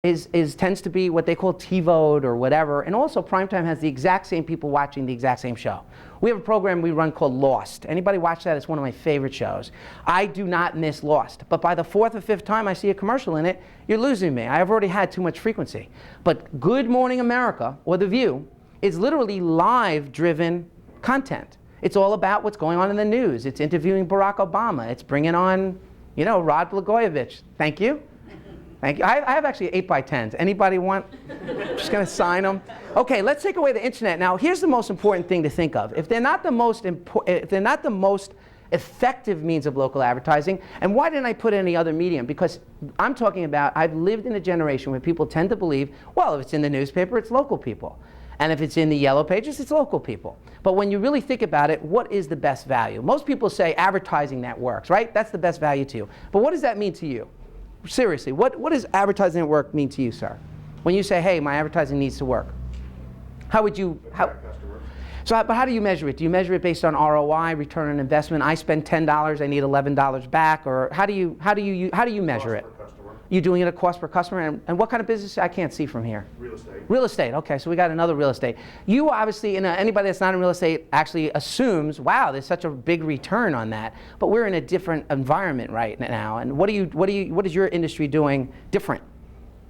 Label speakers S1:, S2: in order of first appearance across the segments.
S1: tends to be what they call TiVoed or whatever, and also primetime has the exact same people watching the exact same show. We have a program we run called Lost. Anybody watch that? It's one of my favorite shows. I do not miss Lost, but by the fourth or fifth time I see a commercial in it, you're losing me. I've already had too much frequency. But Good Morning America, or The View, is literally live-driven content. It's all about what's going on in the news. It's interviewing Barack Obama. It's bringing on, you know, Rod Blagojevich. Thank you. Thank you. I have actually 8x10s. Anybody want? Just going to sign them. Okay, let's take away the internet. Now, here's the most important thing to think of. If they're not the most effective means of local advertising, and why didn't I put any other medium? Because I'm talking about, I've lived in a generation where people tend to believe, well, if it's in the newspaper, it's local people. And if it's in the yellow pages, it's local people. But when you really think about it, what is the best value? Most people say advertising that works, right? That's the best value to you. But what does that mean to you? Seriously, what does advertising at work mean to you, sir? When you say, hey, my advertising needs to work. How would you, but how do you measure it? Do you measure it based on ROI, return on investment? I spend $10, I need $11 back, or how do you measure it? You doing it at cost per customer, and what kind of business? I can't see from here.
S2: Real estate.
S1: Real estate. Okay, so we got another real estate. You obviously, anybody that's not in real estate actually assumes, wow, there's such a big return on that. But we're in a different environment right now. And what is your industry doing different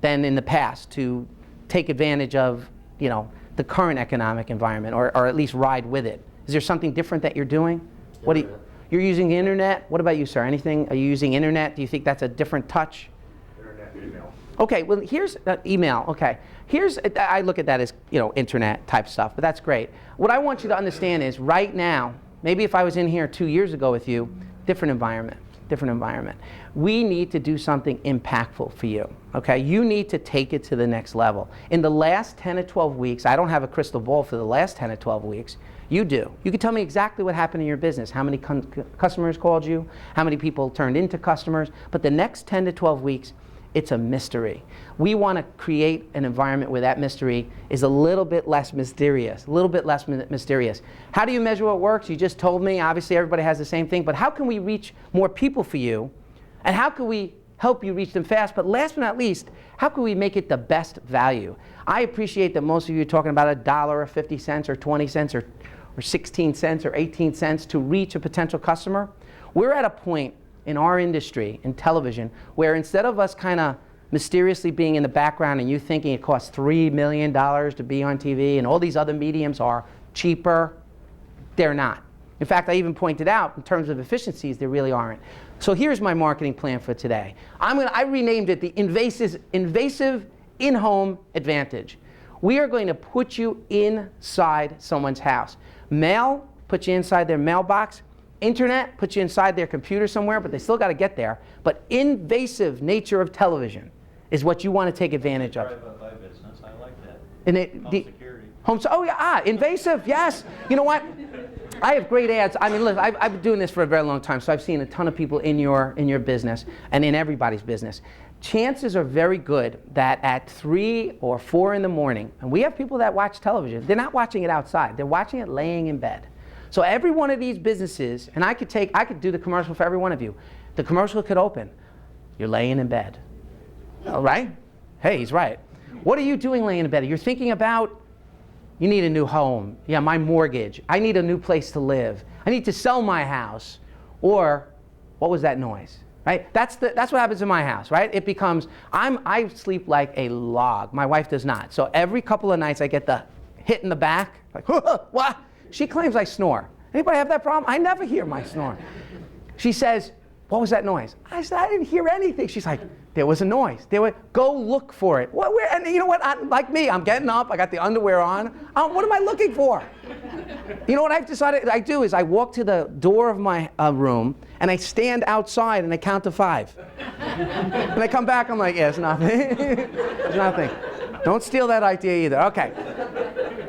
S1: than in the past to take advantage of, you know, the current economic environment, or at least ride with it? Is there something different that you're doing? You're using the internet? What about you, sir? Anything? Are you using internet? Do you think that's a different touch?
S2: Email.
S1: Okay, well, here's email. Okay, I look at that as, you know, internet type stuff, but that's great. What I want you to understand is right now, maybe if I was in here 2 years ago with you, different environment. We need to do something impactful for you, okay? You need to take it to the next level. In the last 10 to 12 weeks, I don't have a crystal ball for the last 10 to 12 weeks. You do. You can tell me exactly what happened in your business, how many customers called you, how many people turned into customers, but the next 10 to 12 weeks, it's a mystery. We want to create an environment where that mystery is a little bit less mysterious, How do you measure what works? You just told me, obviously everybody has the same thing, but how can we reach more people for you? And how can we help you reach them fast? But last but not least, how can we make it the best value? I appreciate that most of you are talking about $1 or 50 cents or 20 cents or 16 cents or 18 cents to reach a potential customer. We're at a point in our industry, in television, where instead of us kind of mysteriously being in the background and you thinking it costs $3 million to be on TV and all these other mediums are cheaper, they're not. In fact, I even pointed out in terms of efficiencies, they really aren't. So here's my marketing plan for today. I renamed it the invasive in-home advantage. We are going to put you inside someone's house. Mail, put you inside their mailbox. Internet puts you inside their computer somewhere, but they still got to get there. But invasive nature of television is what you want to take advantage of.
S3: Drive-by business, I like that.
S1: And
S3: Home security.
S1: Invasive, yes. You know what? I have great ads. I mean, look, I've been doing this for a very long time, so I've seen a ton of people in your business and in everybody's business. Chances are very good that at 3 or 4 in the morning, and we have people that watch television, they're not watching it outside, they're watching it laying in bed. So every one of these businesses, and I could do the commercial for every one of you. The commercial could open. You're laying in bed. All right? Hey, he's right. What are you doing laying in bed? You're thinking about, you need a new home. Yeah, my mortgage. I need a new place to live. I need to sell my house. Or, what was that noise? Right? That's what happens in my house, right? It becomes, I sleep like a log. My wife does not. So every couple of nights I get the hit in the back, like, what? She claims I snore. Anybody have that problem? I never hear my snore. She says, what was that noise? I said, I didn't hear anything. She's like, there was a noise. Go look for it. Where? And you know what? Like me, I'm getting up. I got the underwear on. What am I looking for? You know what I've decided I do is I walk to the door of my room and I stand outside and I count to 5. And I come back, I'm like, yeah, it's nothing. It's nothing. Don't steal that idea either. Okay.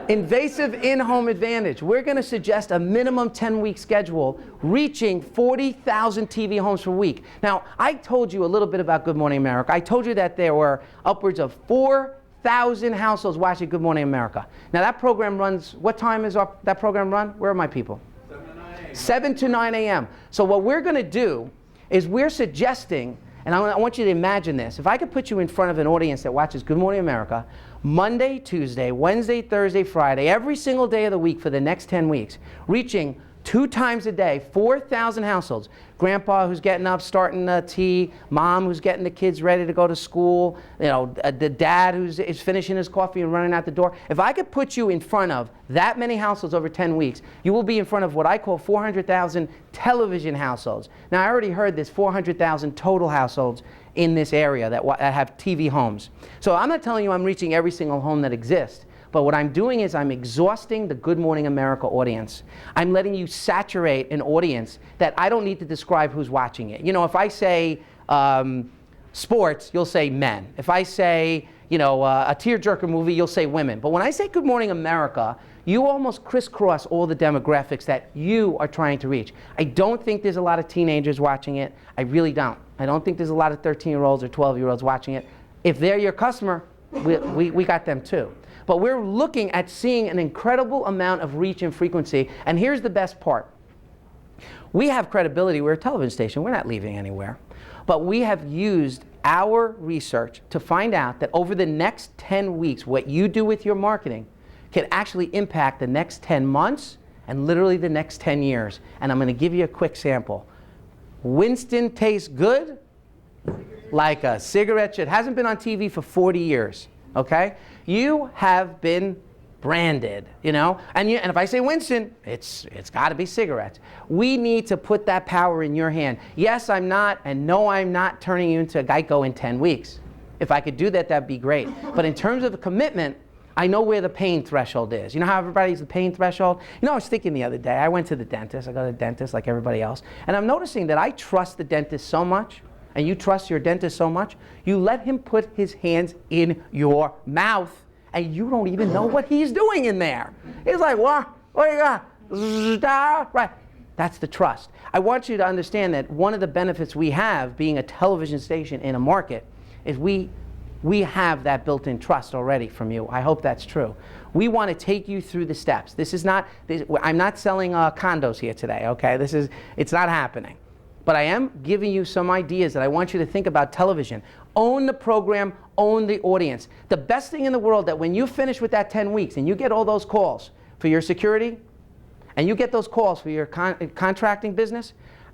S1: Invasive in-home advantage. We're going to suggest a minimum 10-week schedule reaching 40,000 TV homes per week. Now, I told you a little bit about Good Morning America. I told you that there were upwards of 4,000 households watching Good Morning America. Now, that program runs, what time is that program run? Where are my people?
S2: 7 to 9 a.m.
S1: 7 to 9 a.m. So what we're going to do is we're suggesting And I want you to imagine this. If I could put you in front of an audience that watches Good Morning America Monday, Tuesday, Wednesday, Thursday, Friday, every single day of the week for the next 10 weeks, reaching 2 times a day, 4,000 households. Grandpa who's getting up, starting tea, mom who's getting the kids ready to go to school, the dad is finishing his coffee and running out the door. If I could put you in front of that many households over 10 weeks, you will be in front of what I call 400,000 television households. Now, I already heard there's 400,000 total households in this area that have TV homes. So I'm not telling you I'm reaching every single home that exists. But what I'm doing is I'm exhausting the Good Morning America audience. I'm letting you saturate an audience that I don't need to describe who's watching it. If I say sports, you'll say men. If I say, a tearjerker movie, you'll say women. But when I say Good Morning America, you almost crisscross all the demographics that you are trying to reach. I don't think there's a lot of teenagers watching it. I really don't. I don't think there's a lot of 13-year-olds or 12-year-olds watching it. If they're your customer, we got them too. But we're looking at seeing an incredible amount of reach and frequency. And here's the best part. We have credibility. We're a television station. We're not leaving anywhere. But we have used our research to find out that over the next 10 weeks, what you do with your marketing can actually impact the next 10 months and literally the next 10 years. And I'm going to give you a quick sample. Winston tastes good like a cigarette should. Hasn't been on TV for 40 years. Okay? You have been branded, and if I say Winston, it's got to be cigarettes. We need to put that power in your hand. Yes, I'm not, and no, I'm not turning you into a Geico in 10 weeks. If I could do that, that'd be great. But in terms of the commitment, I know where the pain threshold is. You know how everybody's the pain threshold? I was thinking the other day, I went to the dentist. I go to the dentist like everybody else, and I'm noticing that I trust the dentist so much, and you trust your dentist so much, you let him put his hands in your mouth, and you don't even know what he's doing in there. He's like, what do you got? Right. That's the trust. I want you to understand that one of the benefits we have being a television station in a market is we have that built-in trust already from you. I hope that's true. We want to take you through the steps. I'm not selling condos here today, okay? It's not happening. But I am giving you some ideas that I want you to think about television. Own the program, own the audience. The best thing in the world that when you finish with that 10 weeks and you get all those calls for your security and you get those calls for your contracting business,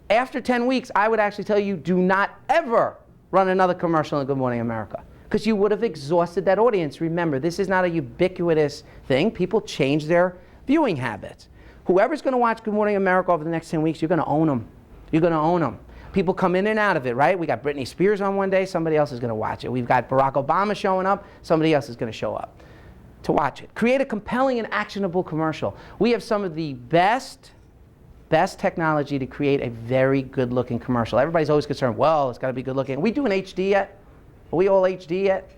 S1: after 10 weeks, I would actually tell you, do not ever run another commercial in Good Morning America because you would have exhausted that audience. Remember, this is not a ubiquitous thing. People change their viewing habits. Whoever's going to watch Good Morning America over the next 10 weeks, you're going to own them. You're going to own them. People come in and out of it, right? We got Britney Spears on one day, somebody else is going to watch it. We've got Barack Obama showing up, somebody else is going to show up to watch it. Create a compelling and actionable commercial. We have some of the best technology to create a very good-looking commercial. Everybody's always concerned, well, it's got to be good-looking. Are we doing HD yet? Are we all HD yet?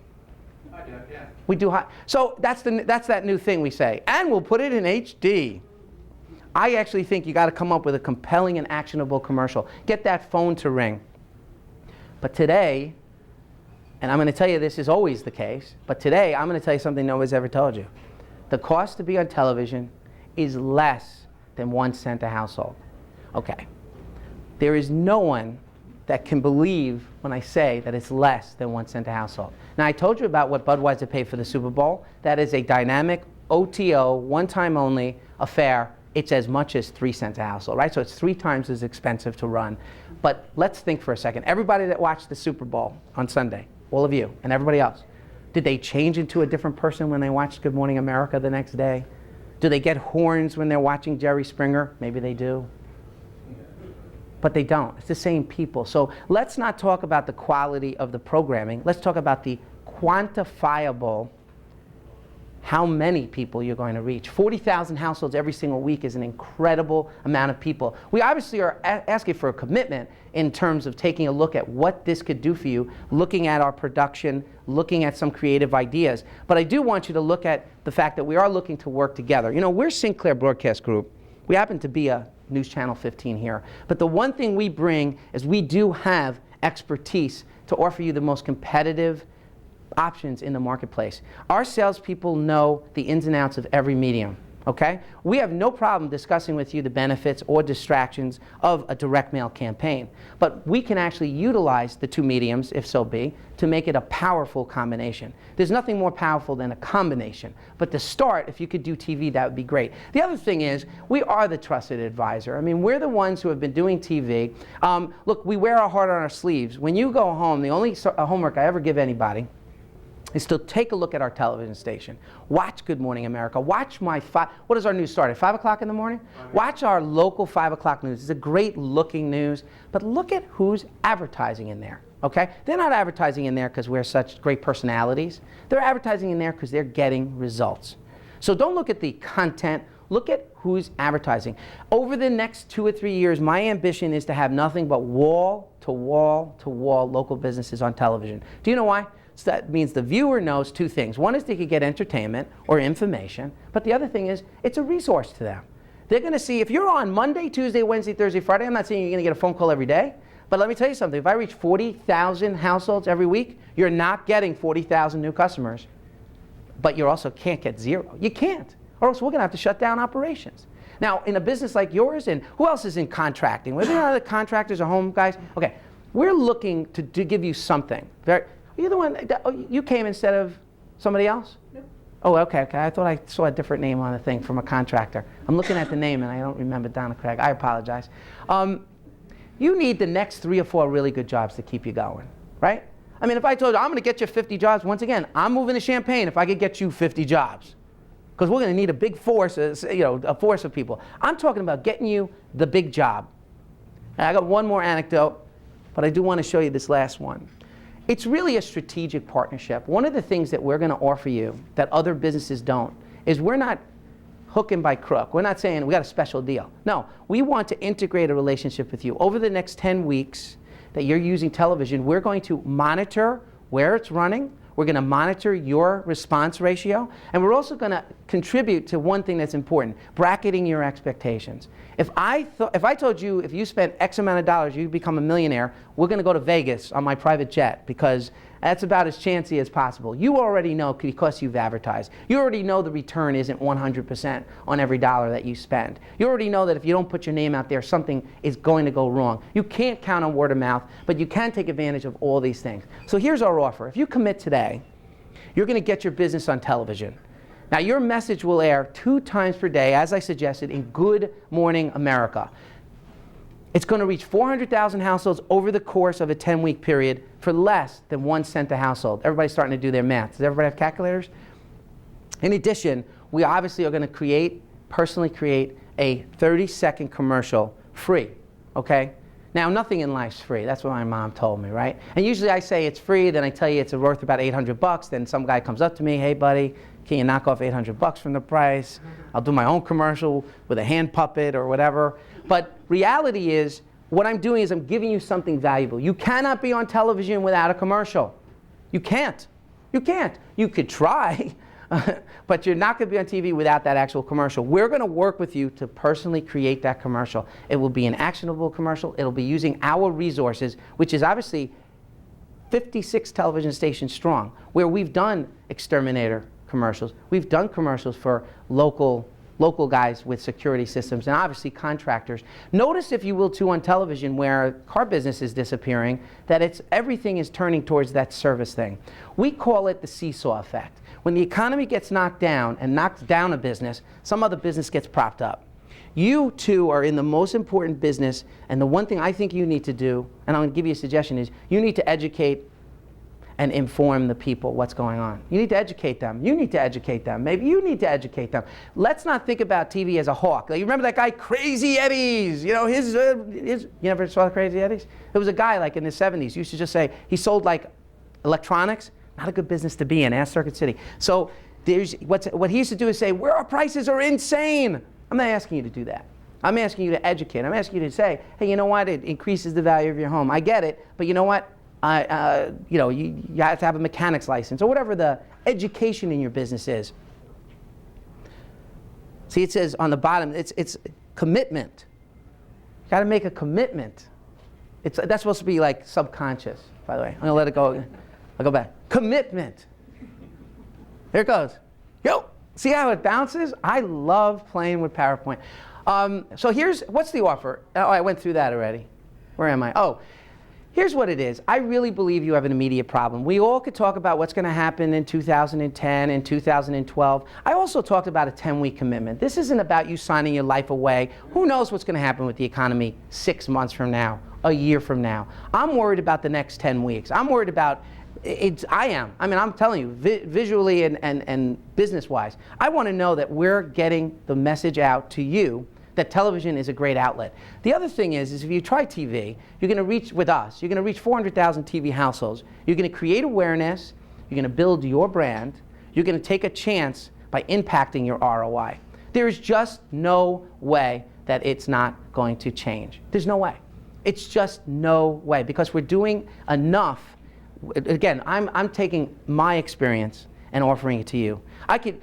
S3: I do, yeah.
S1: We do high. So that's that new thing we say. And we'll put it in HD. I actually think you got to come up with a compelling and actionable commercial. Get that phone to ring. But today, and I'm going to tell you this is always the case, but today I'm going to tell you something nobody's ever told you. The cost to be on television is less than 1 cent a household. Okay. There is no one that can believe when I say that it's less than 1 cent a household. Now, I told you about what Budweiser paid for the Super Bowl. That is a dynamic OTO, one-time only affair. It's as much as 3 cents a household, right? So it's 3 times as expensive to run. But let's think for a second. Everybody that watched the Super Bowl on Sunday, all of you and everybody else, did they change into a different person when they watched Good Morning America the next day? Do they get horns when they're watching Jerry Springer? Maybe they do. But they don't. It's the same people. So let's not talk about the quality of the programming. Let's talk about the quantifiable how many people you're going to reach. 40,000 households every single week is an incredible amount of people. We obviously are asking for a commitment in terms of taking a look at what this could do for you, looking at our production, looking at some creative ideas. But I do want you to look at the fact that we are looking to work together. You know, we're Sinclair Broadcast Group. We happen to be a News Channel 15 here. But the one thing we bring is we do have expertise to offer you the most competitive options in the marketplace. Our salespeople know the ins and outs of every medium, Okay? We have no problem discussing with you the benefits or distractions of a direct mail campaign. But we can actually utilize the two mediums, if so be, to make it a powerful combination. There's nothing more powerful than a combination. But to start, if you could do TV, that would be great. The other thing is, we are the trusted advisor. I mean, we're the ones who have been doing TV. Look, we wear our heart on our sleeves. When you go home, the only homework I ever give anybody is to take a look at our television station. Watch Good Morning America. Watch my what does our news start at, 5 o'clock in the morning? Watch our local 5 o'clock news. It's a great looking news, but look at who's advertising in there, okay? They're not advertising in there because we're such great personalities. They're advertising in there because they're getting results. So don't look at the content, look at who's advertising. Over the next 2 or 3 years, my ambition is to have nothing but wall to wall to wall local businesses on television. Do you know why? So that means the viewer knows two things. One is they could get entertainment or information, but the other thing is it's a resource to them. They're going to see, if you're on Monday, Tuesday, Wednesday, Thursday, Friday, I'm not saying you're going to get a phone call every day, but let me tell you something. If I reach 40,000 households every week, you're not getting 40,000 new customers, but you also can't get zero. You can't, or else we're going to have to shut down operations. Now, in a business like yours, and who else is in contracting? Whether you're other contractors or home guys, okay, we're looking to give you something. You're the one, you came instead of somebody else? No. Oh, okay. I thought I saw a different name on the thing from a contractor. I'm looking at the name and I don't remember Donna Craig. I apologize. You need the next 3 or 4 really good jobs to keep you going, right? I mean, if I told you, I'm going to get you 50 jobs, once again, I'm moving to Champaign if I could get you 50 jobs. Because we're going to need a big force, a force of people. I'm talking about getting you the big job. And I got one more anecdote, but I do want to show you this last one. It's really a strategic partnership. One of the things that we're going to offer you that other businesses don't is we're not hooking by crook. We're not saying we got a special deal. No, we want to integrate a relationship with you. Over the next 10 weeks that you're using television, we're going to monitor where it's running. We're going to monitor your response ratio. And we're also going to contribute to one thing that's important, bracketing your expectations. If I told you if you spent X amount of dollars, you'd become a millionaire, we're going to go to Vegas on my private jet because that's about as chancy as possible. You already know because you've advertised. You already know the return isn't 100% on every dollar that you spend. You already know that if you don't put your name out there, something is going to go wrong. You can't count on word of mouth, but you can take advantage of all these things. So here's our offer. If you commit today, you're going to get your business on television. Now, your message will air 2 times per day, as I suggested, in Good Morning America. It's going to reach 400,000 households over the course of a 10-week period for less than 1 cent a household. Everybody's starting to do their math. Does everybody have calculators? In addition, we obviously are going to personally create a 30-second commercial free, okay? Now, nothing in life's free. That's what my mom told me, right? And usually I say it's free, then I tell you it's worth about $800. Then some guy comes up to me, hey, buddy, can you knock off $800 from the price? I'll do my own commercial with a hand puppet or whatever. But reality is, what I'm doing is I'm giving you something valuable. You cannot be on television without a commercial. You can't. You can't. You could try, but you're not going to be on TV without that actual commercial. We're going to work with you to personally create that commercial. It will be an actionable commercial. It'll be using our resources, which is obviously 56 television stations strong, where we've done exterminator commercials. We've done commercials for local guys with security systems and obviously contractors. Notice, if you will, too, on television where car business is disappearing, that everything is turning towards that service thing. We call it the seesaw effect. When the economy gets knocked down and knocks down a business, some other business gets propped up. You, too, are in the most important business, and the one thing I think you need to do, and I'm going to give you a suggestion, is you need to educate and inform the people what's going on. You need to educate them. You need to educate them. Maybe you need to educate them. Let's not think about TV as a hawk. Like, you remember that guy, Crazy Eddie's? You know, you never saw Crazy Eddie's? There was a guy like in the 70s, used to just say, he sold like electronics. Not a good business to be in, ask Circuit City. So what he used to do is say, where our prices are insane. I'm not asking you to do that. I'm asking you to educate. I'm asking you to say, hey, you know what? It increases the value of your home. I get it, but you know what? You have to have a mechanic's license or whatever the education in your business is. See, it says on the bottom, it's commitment. You got to make a commitment. That's supposed to be like subconscious, by the way. I'm going to let it go. I'll go back. Commitment. Here it goes. Yo. See how it bounces? I love playing with PowerPoint. So what's the offer? Oh, I went through that already. Where am I? Oh, here's what it is. I really believe you have an immediate problem. We all could talk about what's going to happen in 2010 and 2012. I also talked about a 10-week commitment. This isn't about you signing your life away. Who knows what's going to happen with the economy 6 months from now, a year from now. I'm worried about the next 10 weeks. I'm worried about I'm telling you, visually and business-wise, I want to know that we're getting the message out to you that television is a great outlet. The other thing is if you try TV, you're going to reach, with us, you're going to reach 400,000 TV households. You're going to create awareness. You're going to build your brand. You're going to take a chance by impacting your ROI. There is just no way that it's not going to change. There's no way. It's just no way, because we're doing enough. Again, I'm taking my experience and offering it to you.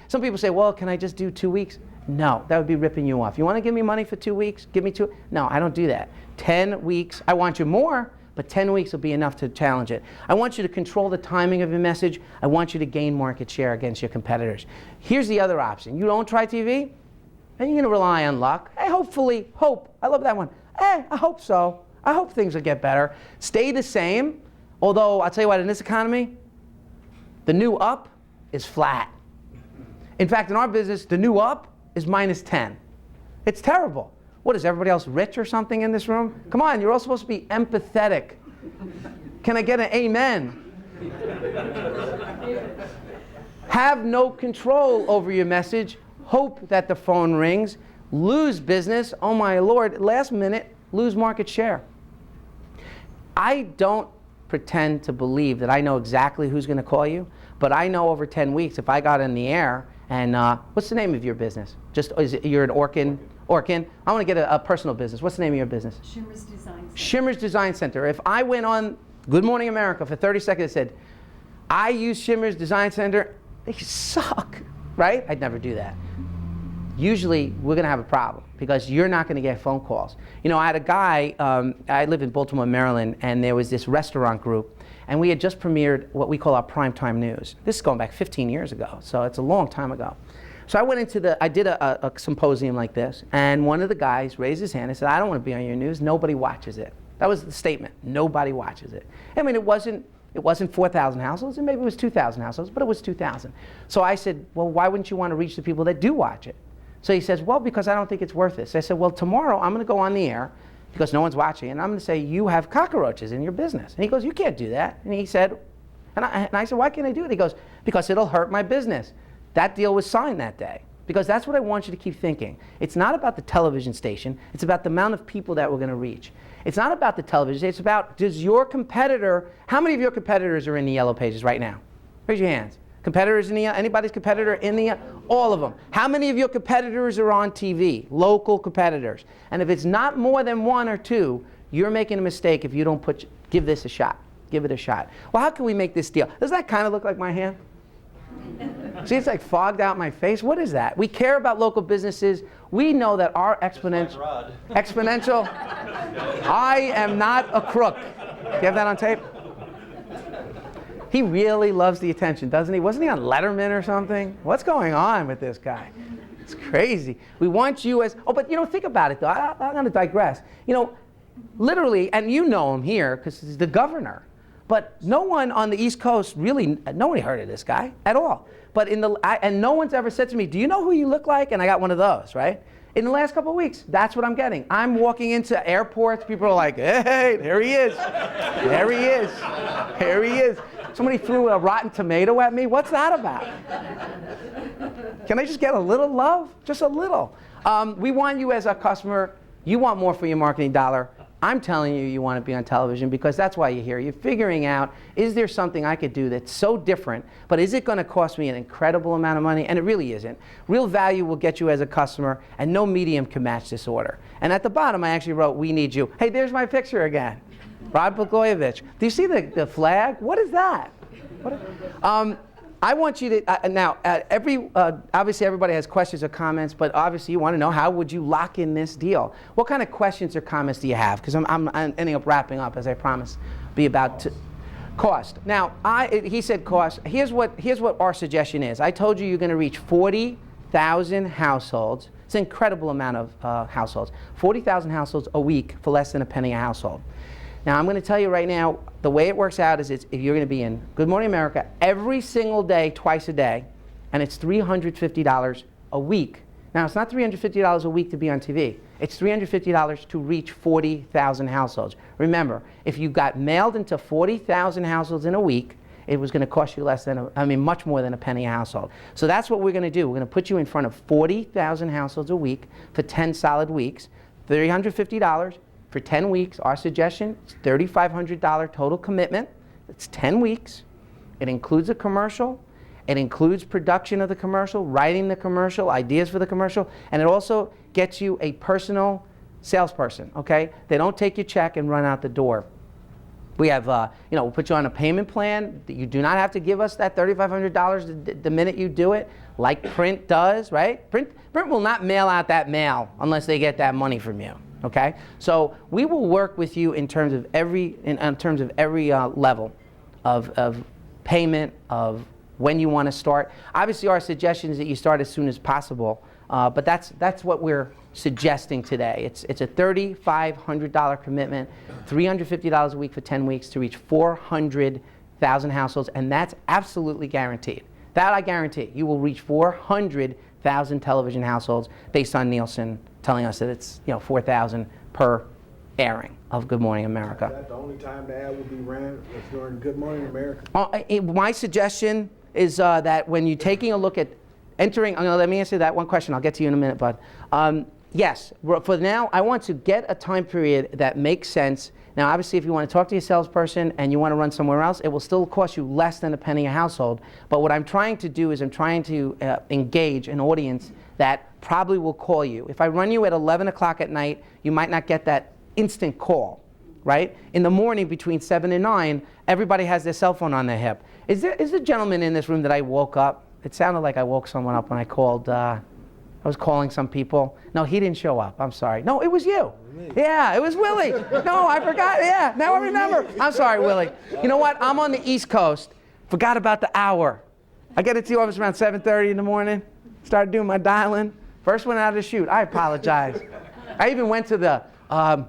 S1: Some people say, well, can I just do 2 weeks? No, that would be ripping you off. You want to give me money for 2 weeks? Give me 2. No, I don't do that. 10 weeks, I want you more, but 10 weeks will be enough to challenge it. I want you to control the timing of your message. I want you to gain market share against your competitors. Here's the other option. You don't try TV, and you're going to rely on luck. Hey, hope. I love that one. Hey, I hope so. I hope things will get better. Stay the same. Although, I'll tell you what, in this economy, the new up is flat. In fact, in our business, the new up is -10. It's terrible. What, is everybody else rich or something in this room? Come on, you're all supposed to be empathetic. Can I get an amen? Have no control over your message. Hope that the phone rings. Lose business. Oh my Lord, last minute, lose market share. I don't pretend to believe that I know exactly who's going to call you, but I know over 10 weeks if I got in the air and what's the name of your business? You're an Orkin? I want to get a personal business. What's the name of your business?
S2: Shimmer's Design Center.
S1: Shimmer's Design Center. If I went on Good Morning America for 30 seconds and said, I use Shimmer's Design Center, they suck, right? I'd never do that. Usually we're going to have a problem because you're not going to get phone calls. You know, I had a guy, I live in Baltimore, Maryland, and there was this restaurant group, and we had just premiered what we call our primetime news. This is going back 15 years ago, so it's a long time ago. So I did a symposium like this, and one of the guys raised his hand and said, I don't want to be on your news, nobody watches it. That was the statement, nobody watches it. I mean, it wasn't 4,000 households, and maybe it was 2,000 households, but it was 2,000. So I said, well, why wouldn't you want to reach the people that do watch it? So he says, well, because I don't think it's worth it. So I said, well, tomorrow I'm going to go on the air because no one's watching, and I'm going to say, you have cockroaches in your business. And he goes, you can't do that. And he said, and I said, why can't I do it? He goes, because it'll hurt my business. That deal was signed that day. Because that's what I want you to keep thinking. It's not about the television station. It's about the amount of people that we're going to reach. It's not about the television. It's about, how many of your competitors are in the yellow pages right now? Raise your hands. Competitors in the, anybody's competitor in the, all of them. How many of your competitors are on TV? Local competitors. And if it's not more than 1 or 2, you're making a mistake if you don't give this a shot. Give it a shot. Well, how can we make this deal? Does that kind of look like my hand? See, it's like fogged out my face. What is that? We care about local businesses. We know that our exponential, I am not a crook. Do you have that on tape? He really loves the attention, doesn't he? Wasn't he on Letterman or something? What's going on with this guy? It's crazy. We want you as, but think about it though. I'm going to digress. Literally, and you know him here because he's the governor. But no one on the East Coast really, nobody heard of this guy at all. But and no one's ever said to me, do you know who you look like? And I got one of those, right? In the last couple of weeks, that's what I'm getting. I'm walking into airports, people are like, hey, there he is. There he is. There he is. Somebody threw a rotten tomato at me. What's that about? Can I just get a little love? Just a little. We want you as a customer. You want more for your marketing dollar. I'm telling you, you want to be on television because that's why you're here. You're figuring out, is there something I could do that's so different, but is it going to cost me an incredible amount of money? And it really isn't. Real value will get you as a customer, and no medium can match this order. And at the bottom, I actually wrote, we need you. Hey, there's my picture again. Rod Blagojevich. Do you see the flag? What is that? I want you to, now, obviously everybody has questions or comments, but obviously you want to know, how would you lock in this deal? What kind of questions or comments do you have? Because I'm ending up wrapping up, as I promised, be about cost. Now, he said cost. Here's what our suggestion is. I told you you're going to reach 40 40,000 households. It's an incredible amount of households. 40,000 households a week for less than a penny a household. Now, I'm going to tell you right now, the way it works out is if you're going to be in Good Morning America every single day, twice a day, and it's $350 a week. Now, it's not $350 a week to be on TV. It's $350 to reach 40,000 households. Remember, if you got mailed into 40,000 households in a week, it was going to cost you much more than a penny a household. So that's what we're going to do. We're going to put you in front of 40,000 households a week for 10 solid weeks, $350 for 10 weeks. Our suggestion is $3,500 total commitment. It's 10 weeks. It includes a commercial. It includes production of the commercial, writing the commercial, ideas for the commercial, and it also gets you a personal salesperson, okay? They don't take your check and run out the door. We have, we'll put you on a payment plan. You do not have to give us that $3,500 the minute you do it, like print does, right? Print will not mail out that mail unless they get that money from you, okay? So we will work with you in terms of every level of payment, of when you want to start. Obviously, our suggestion is that you start as soon as possible, but that's what we're suggesting today. It's a $3,500 commitment, $350 a week for 10 weeks to reach 400,000 households, and that's absolutely guaranteed. That I guarantee. You will reach 400,000 television households based on Nielsen telling us that it's 4,000 per airing of Good Morning America.
S2: Is that the only time the ad will be ran is during Good Morning America?
S1: My suggestion is that when you're taking a look at entering, let me answer that one question. I'll get to you in a minute, bud. Yes, for now, I want to get a time period that makes sense. Now, obviously, if you want to talk to your salesperson and you want to run somewhere else, it will still cost you less than a penny a household. But what I'm trying to do is I'm trying to engage an audience that probably will call you. If I run you at 11 o'clock at night, you might not get that instant call, right? In the morning between 7 and 9, everybody has their cell phone on their hip. Is there a gentleman in this room that I woke up? It sounded like I woke someone up when I called. I was calling some people. No, he didn't show up. I'm sorry. No, it was you. Yeah, it was Willie. No, I forgot. Yeah, now I remember. I'm sorry, Willie. You know what? I'm on the East Coast. Forgot about the hour. I get into the office around 7:30 in the morning. Started doing my dialing. First one out of the chute. I apologize. I even went to the, hi,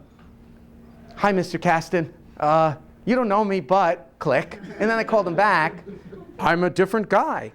S1: Mr. Caston. You don't know me, but click. And then I called him back. I'm a different guy.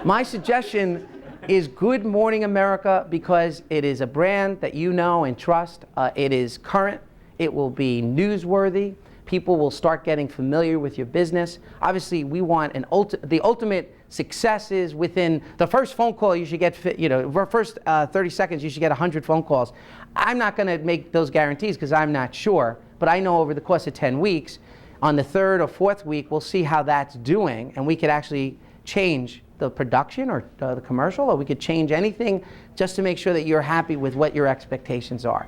S1: My suggestion is Good Morning America because it is a brand that you know and trust. It is current. It will be newsworthy. People will start getting familiar with your business. Obviously, we want the ultimate success is within the first phone call you should get, first 30 seconds you should get 100 phone calls. I'm not going to make those guarantees because I'm not sure, but I know over the course of 10 weeks, on the third or fourth week, we'll see how that's doing, and we could actually change the production or the commercial, or we could change anything just to make sure that you're happy with what your expectations are.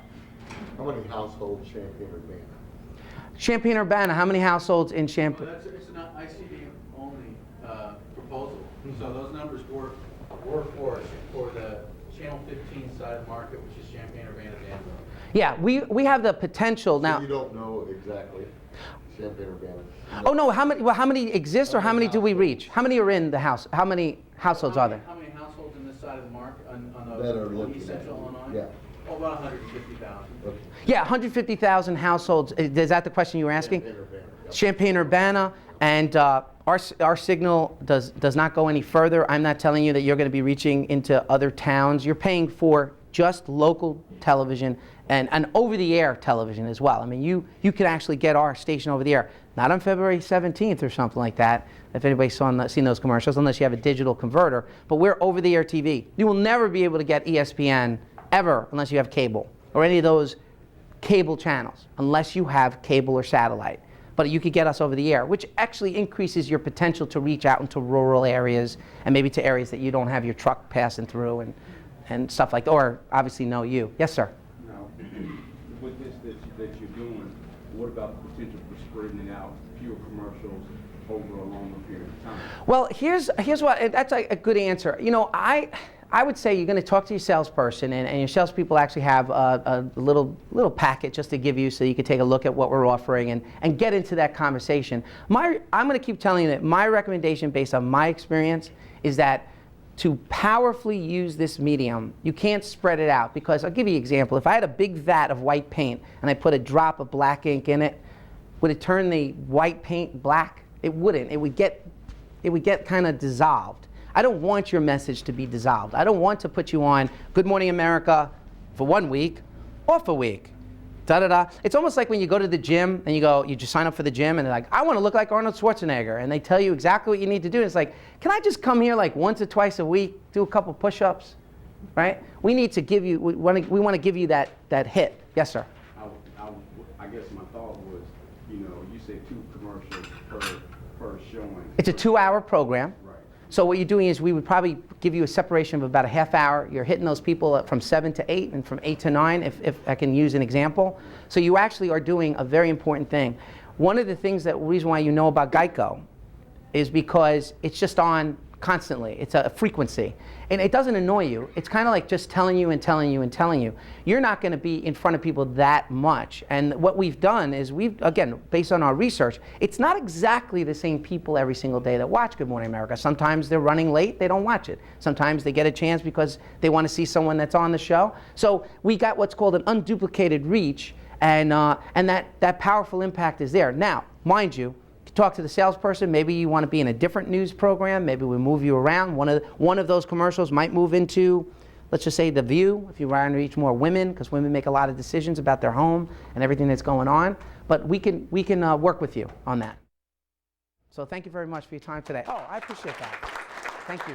S4: How many households Champaign-Urbana?
S1: Champaign-Urbana, how many households in Champaign?
S5: Well, it's an ICD-only proposal, so those numbers work for us for the Channel 15 side of the market, which is Champaign-Urbana-Danville.
S1: Yeah, we have the potential now.
S4: So you don't know exactly Champaign-Urbana?
S1: Oh no, how many exist or how many do we reach? How many are in the house? How many households are there?
S5: How many households in this side of the market
S4: That are
S5: on
S4: looking
S5: East
S4: at
S5: Central
S4: it.
S5: Illinois?
S4: Yeah.
S5: Oh, about 150,000.
S4: Okay.
S1: Yeah, 150,000 households. Is that the question you were asking?
S4: Champaign-Urbana, yeah.
S1: Champaign-Urbana, and our signal does not go any further. I'm not telling you that you're going to be reaching into other towns. You're paying for just local television and over-the-air television as well. I mean, you can actually get our station over the air, not on February 17th or something like that, if anybody's seen those commercials, unless you have a digital converter. But we're over-the-air TV. You will never be able to get ESPN ever unless you have cable or any of those cable channels, unless you have cable or satellite. But you could get us over the air, which actually increases your potential to reach out into rural areas and maybe to areas that you don't have your truck passing through and stuff like that, or obviously know you. Yes, sir?
S6: Now, with this that you're doing, what about the potential for spreading it out, fewer commercials over a longer period of time?
S1: Well, here's what, that's a good answer. You know, I would say you're going to talk to your salesperson, and your salespeople actually have a little packet just to give you so you can take a look at what we're offering and get into that conversation. I'm going to keep telling you that my recommendation based on my experience is that to powerfully use this medium, you can't spread it out, because I'll give you an example. If I had a big vat of white paint and I put a drop of black ink in it, would it turn the white paint black? It wouldn't. It would get kind of dissolved. I don't want your message to be dissolved. I don't want to put you on Good Morning America for 1 week, off a week. Da-da-da. It's almost like when you go to the gym and you just sign up for the gym and they're like, I want to look like Arnold Schwarzenegger. And they tell you exactly what you need to do. And it's like, can I just come here like once or twice a week, do a couple push-ups, right? We need to give you, we want to give you that hit. Yes, sir.
S6: I guess my thought was, you said 2 commercials per showing.
S1: It's a 2-hour program.
S6: Right.
S1: So what you're doing is we would probably give you a separation of about a half hour. You're hitting those people from 7 to 8 and from 8 to 9, if I can use an example. So you actually are doing a very important thing. One of the things reason why you know about Geico is because it's just on constantly. It's a frequency. And it doesn't annoy you. It's kind of like just telling you and telling you and telling you. You're not going to be in front of people that much. And what we've done is again, based on our research, it's not exactly the same people every single day that watch Good Morning America. Sometimes they're running late, they don't watch it. Sometimes they get a chance because they want to see someone that's on the show. So we got what's called an unduplicated reach, and that powerful impact is there. Now, mind you, talk to the salesperson. Maybe you want to be in a different news program. Maybe we move you around. One of those commercials might move into, let's just say, The View, if you want to reach more women, because women make a lot of decisions about their home and everything that's going on. But we can work with you on that. So thank you very much for your time today. Oh, I appreciate that. Thank you.